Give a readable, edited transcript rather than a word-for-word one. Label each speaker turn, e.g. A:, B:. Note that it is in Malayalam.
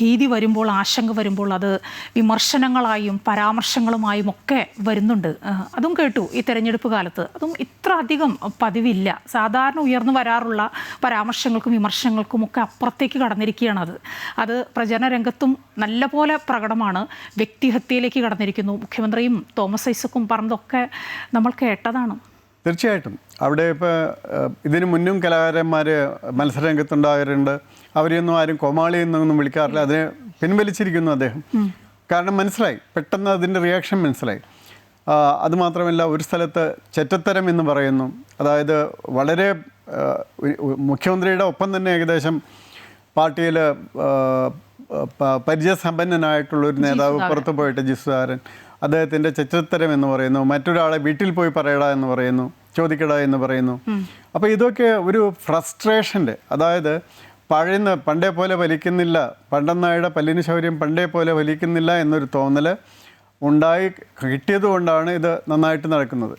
A: ഭീതി വരുമ്പോൾ, ആശങ്ക വരുമ്പോൾ അത് വിമർശനങ്ങളായും പരാമർശങ്ങളുമായും ഒക്കെ വരുന്നുണ്ട്. അതും കേട്ടു ഈ തെരഞ്ഞെടുപ്പ് കാലത്ത്. അതും ഇത്ര അധികം പതിവില്ല. സാധാരണ ഉയർന്നു വരാറുള്ള പരാമർശങ്ങൾക്കും വിമർശനങ്ങൾക്കും ഒക്കെ അപ്പുറത്തേക്ക് കടന്നിരിക്കുകയാണ്. അത് പ്രചരണ രംഗത്തും നല്ലപോലെ പ്രകടമാണ്. വ്യക്തിഹത്യയിലേക്ക് കടന്നിരിക്കുന്നു. മുഖ്യമന്ത്രിയും തോമസ് ഐസക്കും പറഞ്ഞതൊക്കെ നമ്മൾ കേട്ടതാണ്.
B: തീർച്ചയായിട്ടും അവിടെ ഇപ്പോൾ ഇതിനു മുന്നും കലാകാരന്മാർ മത്സരരംഗത്തുണ്ടാകാറുണ്ട്. അവരെയൊന്നും ആരും കോമാളി എന്നൊന്നും വിളിക്കാറില്ല. അതിനെ പിൻവലിച്ചിരിക്കുന്നു അദ്ദേഹം. കാരണം മനസ്സിലായി, പെട്ടെന്ന് അതിൻ്റെ റിയാക്ഷൻ മനസ്സിലായി. അതുമാത്രമല്ല, ഒരു സ്ഥലത്ത് ചെറ്റത്തരം എന്ന് പറയുന്നു. അതായത് വളരെ മുഖ്യമന്ത്രിയുടെ ഒപ്പം തന്നെ ഏകദേശം പാർട്ടിയിൽ പരിചയസമ്പന്നനായിട്ടുള്ളൊരു നേതാവ് പുറത്തു പോയിട്ട് ജി സുധാകരൻ, അദ്ദേഹത്തിൻ്റെ ചെറ്റത്തരം എന്ന് പറയുന്നു. മറ്റൊരാളെ വീട്ടിൽ പോയി പറയടാ എന്ന് പറയുന്നു, ചോദിക്കടാ എന്ന് പറയുന്നു. അപ്പോൾ ഇതൊക്കെ ഒരു ഫ്രസ്ട്രേഷൻ്റെ, അതായത് പണ്ടേ പോലെ വലിക്കുന്നില്ല, പണ്ടെന്നായുടെ പല്ലിന് ശൗര്യം പണ്ടേ പോലെ വലിക്കുന്നില്ല എന്നൊരു തോന്നൽ ഉണ്ടായി കിട്ടിയതുകൊണ്ടാണ് ഇത് നന്നായിട്ട് നടക്കുന്നത്.